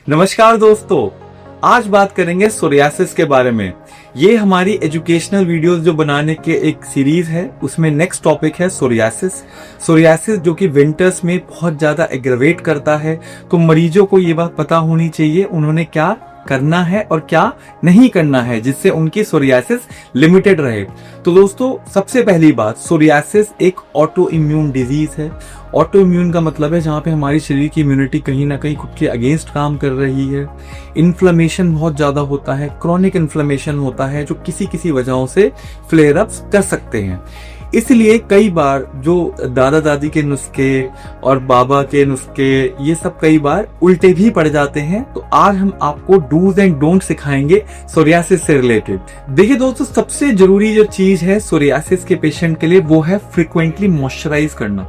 नमस्कार दोस्तों, आज बात करेंगे सोरियासिस के बारे में। ये हमारी एजुकेशनल वीडियोस जो बनाने के एक सीरीज है, उसमें नेक्स्ट टॉपिक है सोरियासिस। सोरियासिस जो कि विंटर्स में बहुत ज्यादा एग्रवेट करता है, तो मरीजों को ये बात पता होनी चाहिए उन्होंने क्या करना है और क्या नहीं करना है, जिससे उनकी सोरियासिस लिमिटेड रहे। तो दोस्तों, सबसे पहली बात, सोरियासिस एक ऑटो इम्यून डिजीज है। ऑटो इम्यून का मतलब है जहां पे हमारी शरीर की इम्यूनिटी कहीं ना कहीं खुद के अगेंस्ट काम कर रही है। इन्फ्लेमेशन बहुत ज्यादा होता है, क्रॉनिक इन्फ्लेमेशन होता है जो किसी किसी वजहों से फ्लेयर अप्स कर सकते हैं। इसलिए कई बार जो दादा दादी के नुस्खे और बाबा के नुस्खे, ये सब कई बार उल्टे भी पड़ जाते हैं। तो आज हम आपको डूज एंड डोंट सिखाएंगे सोरियासिस से रिलेटेड। देखिए दोस्तों, सबसे जरूरी जो चीज है सोरियासिस के पेशेंट के लिए वो है फ्रिक्वेंटली मॉइस्चराइज करना।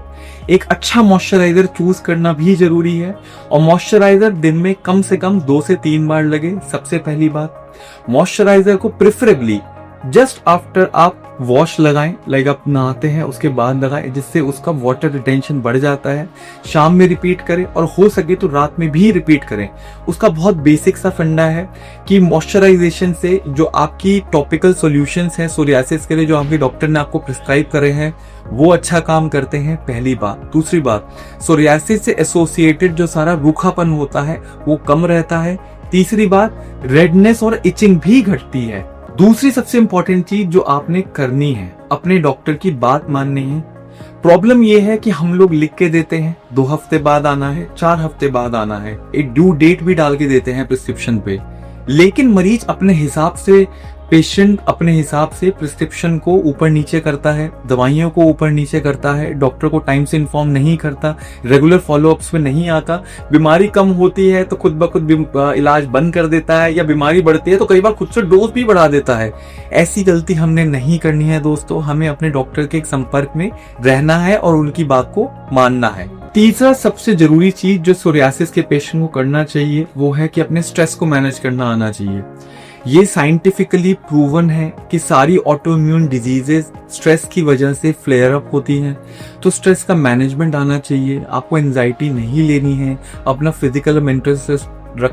एक अच्छा मॉइस्चराइजर चूज करना भी जरूरी है, और मॉइस्चराइजर दिन में कम से कम 2 से 3 बार लगे। सबसे पहली बात, मॉइस्चराइजर को प्रेफरेबली जस्ट आफ्टर आप वॉश लगाएं, लाइक आप नहाते हैं उसके बाद लगाएं, जिससे उसका वाटर रिटेंशन बढ़ जाता है। शाम में रिपीट करें और हो सके तो रात में भी रिपीट करें। उसका बहुत बेसिक सा फंडा है कि मॉइस्चराइजेशन से जो आपकी टॉपिकल सॉल्यूशंस हैं सोरियासिस के लिए, जो आपके डॉक्टर ने आपको प्रिस्क्राइब करे हैं, वो अच्छा काम करते हैं, पहली बात। दूसरी बात, सोरियासिस से एसोसिएटेड जो सारा रूखापन होता है वो कम रहता है। तीसरी बात, रेडनेस और इचिंग भी घटती है। दूसरी सबसे इंपॉर्टेंट चीज जो आपने करनी है, अपने डॉक्टर की बात माननी है। प्रॉब्लम ये है कि हम लोग लिख के देते हैं 2 हफ्ते बाद आना है, 4 हफ्ते बाद आना है, एक ड्यू डेट भी डाल के देते हैं प्रिस्क्रिप्शन पे, लेकिन मरीज अपने हिसाब से, पेशेंट अपने हिसाब से प्रिस्क्रिप्शन को ऊपर नीचे करता है, दवाइयों को ऊपर नीचे करता है, डॉक्टर को टाइम से इन्फॉर्म नहीं करता, रेगुलर फॉलोअप्स में नहीं आता। बीमारी कम होती है तो खुद ब खुद इलाज बंद कर देता है, या बीमारी बढ़ती है तो कई बार खुद से डोज भी बढ़ा देता है। ऐसी गलती हमने नहीं करनी है दोस्तों। हमें अपने डॉक्टर के संपर्क में रहना है और उनकी बात को मानना है। तीसरा सबसे जरूरी चीज जो सोरियासिस के पेशेंट को करना चाहिए वो है कि अपने स्ट्रेस को मैनेज करना आना चाहिए। ये साइंटिफिकली प्रूवन है कि सारी ऑटो इम्यून डिजीजेस स्ट्रेस की वजह से फ्लेयर अप होती हैं। तो स्ट्रेस का मैनेजमेंट आना चाहिए, आपको एंजाइटी नहीं लेनी है, अपना फिजिकल और मेंटल स्ट्रेस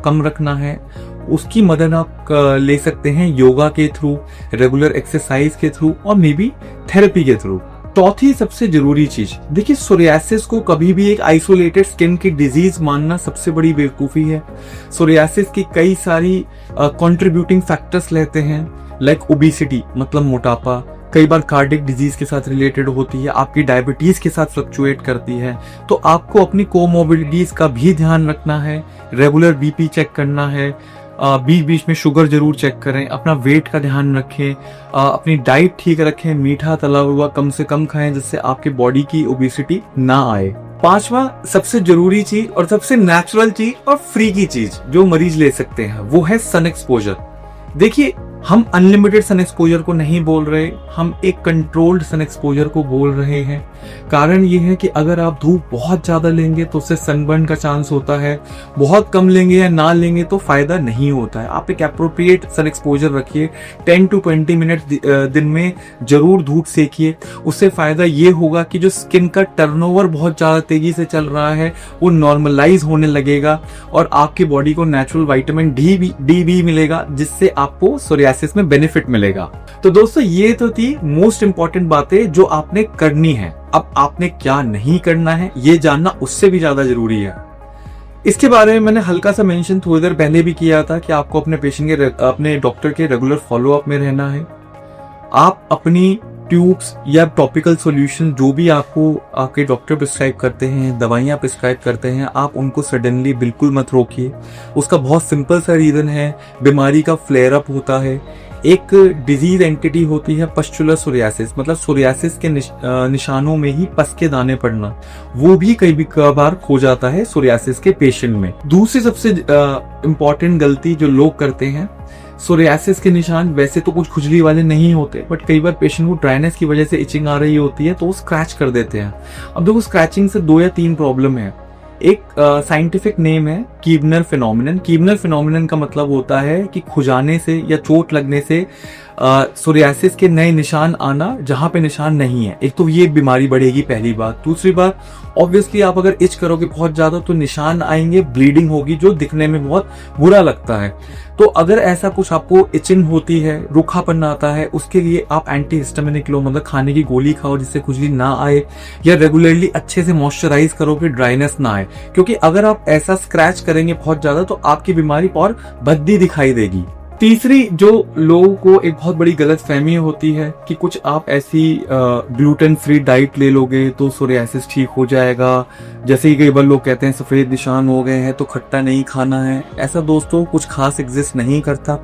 कम रखना है। उसकी मदद आप ले सकते हैं योगा के थ्रू, रेगुलर एक्सरसाइज के थ्रू, और मे बी थेरेपी के थ्रू। चौथी सबसे जरूरी चीज, देखिए सोरियासिस को कभी भी एक आइसोलेटेड स्किन की डिजीज मानना सबसे बड़ी बेवकूफी है। सोरियासिस की कई सारी कंट्रीब्यूटिंग फैक्टर्स रहते हैं, लाइक ओबेसिटी मतलब मोटापा, कई बार कार्डिक डिजीज के साथ रिलेटेड होती है, आपकी डायबिटीज के साथ फ्लक्चुएट करती है। तो आपको अपनी कोमोबिडिटीज का भी ध्यान रखना है, रेगुलर बीपी चेक करना है, बीच बीच में शुगर जरूर चेक करें, अपना वेट का ध्यान रखें, अपनी डाइट ठीक रखें, मीठा तला हुआ कम से कम खाएं, जिससे आपकी बॉडी की ओबेसिटी ना आए। पांचवा सबसे जरूरी चीज और सबसे नेचुरल चीज और फ्री की चीज जो मरीज ले सकते हैं वो है सन एक्सपोजर। देखिए, हम अनलिमिटेड सन एक्सपोजर को नहीं बोल रहे, हम एक कंट्रोल्ड सन एक्सपोजर को बोल रहे हैं। कारण ये है कि अगर आप धूप बहुत ज्यादा लेंगे तो उससे सनबर्न का चांस होता है, बहुत कम लेंगे या ना लेंगे तो फायदा नहीं होता है। आप एक एप्रोप्रिएट सन एक्सपोजर रखिए, 10 to 20 मिनट दिन में जरूर धूप सेकिए। उससे फायदा ये होगा कि जो स्किन का टर्नओवर बहुत ज्यादा तेजी से चल रहा है वो नॉर्मलाइज होने लगेगा, और आपकी बॉडी को नेचुरल विटामिन डी भी मिलेगा, जिससे आपको सोरियासिस में बेनिफिट मिलेगा। तो दोस्तों, ये तो थी मोस्ट इंपॉर्टेंट बातें जो आपने करनी है। अब आपने क्या नहीं करना है ये जानना उससे भी ज्यादा जरूरी है। इसके बारे में मैंने हल्का सा मेंशन थोड़ी देर पहले भी किया था कि आपको अपने पेशेंट के, अपने डॉक्टर के रेगुलर फॉलोअप में रहना है। आप अपनी ट्यूब्स या टॉपिकल सॉल्यूशन जो भी आपको आपके डॉक्टर प्रिस्क्राइब करते हैं, दवाइयाँ प्रिस्क्राइब करते हैं, आप उनको सडनली बिल्कुल मत रोकिए। उसका बहुत सिंपल सा रीजन है, बीमारी का फ्लेयर अप होता है। एक डिजीज एंटिटी होती है पस्चुलर सोरियासिस, मतलब सोरियासिस के निशानों में ही पस के दाने पड़ना, वो भी कई बार खो जाता है सोरियासिस के पेशेंट में। दूसरी सबसे इम्पॉर्टेंट गलती जो लोग करते हैं, सोरियासिस के निशान वैसे तो कुछ खुजली वाले नहीं होते, बट कई बार पेशेंट को ड्राइनेस की वजह से इचिंग आ रही होती है तो वो स्क्रैच कर देते हैं। अब देखो, स्क्रैचिंग से 2 या 3 प्रॉब्लम है। एक साइंटिफिक नेम है कीबनर फिनोमिनन। कीबनर फिनोमिनन का मतलब होता है कि खुजाने से या चोट लगने से सोरियासिस के नए निशान आना जहां पे निशान नहीं है। एक तो ये बीमारी बढ़ेगी, पहली बात। दूसरी बात, ऑब्वियसली आप अगर इच करोगे बहुत ज्यादा तो निशान आएंगे, ब्लीडिंग होगी, जो दिखने में बहुत बुरा लगता है। तो अगर ऐसा कुछ आपको इचिंग होती है, रूखापन आता है, उसके लिए आप एंटीहिस्टामिनिक लो, मतलब खाने की गोली खाओ जिससे खुजली ना आए, या रेगुलरली अच्छे से मॉइस्चराइज करो कि ड्राइनेस ना आए। क्योंकि अगर आप ऐसा स्क्रैच करेंगे बहुत ज्यादा तो आपकी बीमारी और भद्दी दिखाई देगी। तीसरी जो लोगों को एक बहुत बड़ी गलत फहमी होती है कि कुछ आप ऐसी ग्लूटेन फ्री डाइट ले लोगे तो सोरियासिस ठीक हो जाएगा। जैसे कि कई बार लोग कहते हैं सफेद निशान हो गए हैं तो खट्टा नहीं खाना है। ऐसा दोस्तों कुछ खास एग्जिस्ट नहीं करता।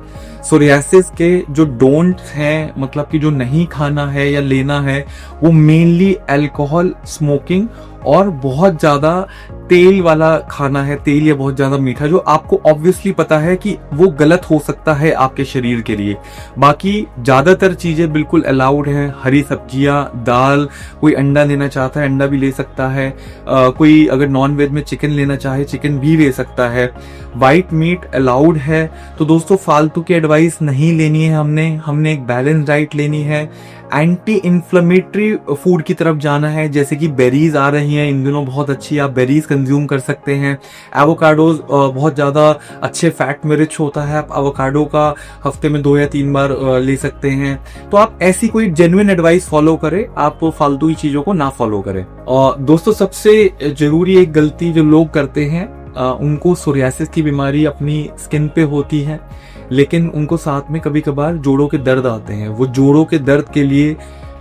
सोरियासिस के जो डोंट हैं, मतलब कि जो नहीं खाना है या लेना है, वो मेनली अल्कोहल, स्मोकिंग और बहुत ज्यादा तेल वाला खाना है, तेल या बहुत ज्यादा मीठा, जो आपको ऑब्वियसली पता है कि वो गलत हो सकता है आपके शरीर के लिए। बाकी ज्यादातर चीजें बिल्कुल अलाउड है। हरी सब्जियां, दाल, कोई अंडा लेना चाहता है अंडा भी ले सकता है, कोई अगर नॉन वेज में चिकन लेना चाहे चिकन भी ले सकता है। व्हाइट मीट अलाउड है। तो दोस्तों फालतू की एडवाइस नहीं लेनी है हमने एक बैलेंस डाइट लेनी है। एंटी इन्फ्लेमेटरी फूड की तरफ जाना है, जैसे कि बेरीज आ रही हैं इन दिनों बहुत अच्छी, आप बेरीज कंज्यूम कर सकते हैं। एवोकाडोज बहुत ज्यादा अच्छे फैट में रिच होता है, आप एवोकाडो का हफ्ते में 2 या 3 बार ले सकते हैं। तो आप ऐसी कोई जेन्युइन एडवाइस फॉलो करें, आप फालतू ही चीजों को ना फॉलो करें। और दोस्तों सबसे जरूरी एक गलती जो लोग करते हैं, उनको सोरियासिस की बीमारी अपनी स्किन पे होती है, लेकिन उनको साथ में कभी कभार जोड़ों के दर्द आते हैं। वो जोड़ों के दर्द के लिए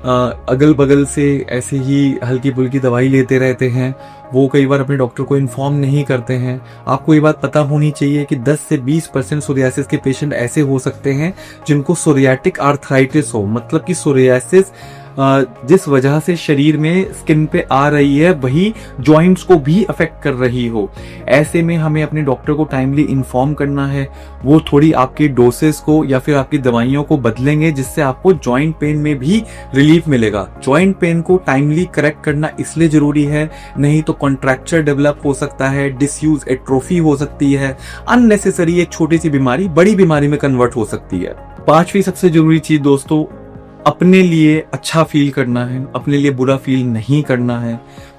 अगल बगल से ऐसे ही हल्की फुल्की दवाई लेते रहते हैं। वो कई बार अपने डॉक्टर को इन्फॉर्म नहीं करते हैं। आपको ये बात पता होनी चाहिए कि 10 से 20% सोरियासिस के पेशेंट ऐसे हो सकते हैं जिनको सोरियाटिक आर्थराइटिस हो, मतलब कि सोरियासिस जिस वजह से शरीर में स्किन पे आ रही है वही जॉइंट्स को भी अफेक्ट कर रही हो। ऐसे में हमें अपने डॉक्टर को टाइमली इन्फॉर्म करना है। वो थोड़ी आपकी डोसेस को या फिर आपकी दवाइयों को बदलेंगे जिससे आपको जॉइंट पेन में भी रिलीफ मिलेगा। जॉइंट पेन को टाइमली करेक्ट करना इसलिए जरूरी है, नहीं तो कॉन्ट्रैक्चर डेवलप हो सकता है, डिसयूज एट्रोफी हो सकती है, अननेसेसरी एक छोटी सी बीमारी बड़ी बीमारी में कन्वर्ट हो सकती है। 5वीं सबसे जरूरी चीज दोस्तों, अपने लिए अच्छा फील करना है, अपने लिए बुरा फील नहीं करना है।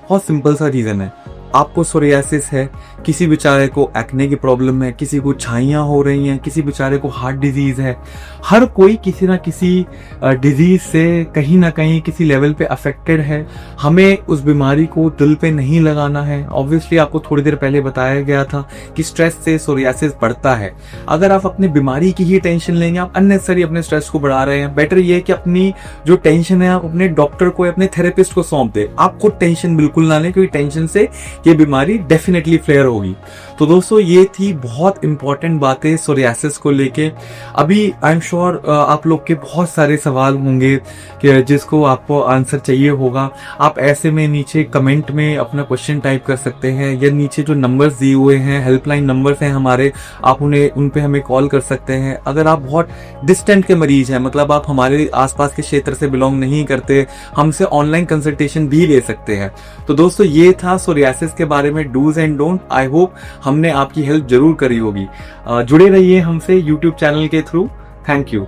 बहुत सिंपल सा रीजन है, आपको सोरियासिस है, किसी बेचारे को एक्ने की प्रॉब्लम है, किसी को छाइयां हो रही हैं, किसी बेचारे को हार्ट डिजीज है। हर कोई किसी ना किसी डिजीज से कहीं ना कहीं किसी लेवल पे अफेक्टेड है। हमें उस बीमारी को दिल पे नहीं लगाना है। ऑब्वियसली आपको थोड़ी देर पहले बताया गया था कि स्ट्रेस से सोरियासिस बढ़ता है। अगर आप अपनी बीमारी की ही टेंशन लेंगे, आप अननेसेसरी अपने स्ट्रेस को बढ़ा रहे हैं। बेटर ये कि अपनी जो टेंशन है आप अपने डॉक्टर को या अपने थेरेपिस्ट को सौंप दे। आप खुद टेंशन बिल्कुल ना लें, क्योंकि टेंशन से ये बीमारी डेफिनेटली फ्लेयर होगी। तो दोस्तों ये थी बहुत इंपॉर्टेंट बातें सोरियासिस को लेके। अभी आई एम श्योर आप लोग के बहुत सारे सवाल होंगे कि जिसको आपको आंसर चाहिए होगा। आप ऐसे में नीचे कमेंट में अपना क्वेश्चन टाइप कर सकते हैं, या नीचे जो नंबर्स दिए हुए हैं, हेल्पलाइन नंबर्स हैं हमारे, आप उन पे हमें कॉल कर सकते हैं। अगर आप बहुत डिस्टेंट के मरीज हैं, मतलब आप हमारे आसपास के क्षेत्र से बिलोंग नहीं करते, हमसे ऑनलाइन कंसल्टेशन भी ले सकते हैं। तो दोस्तों ये था सोरियासिस के बारे में dos and don't. I hope हमने आपकी हेल्प जरूर करी होगी। जुड़े रहिए हमसे यूट्यूब चैनल के थ्रू। Thank you.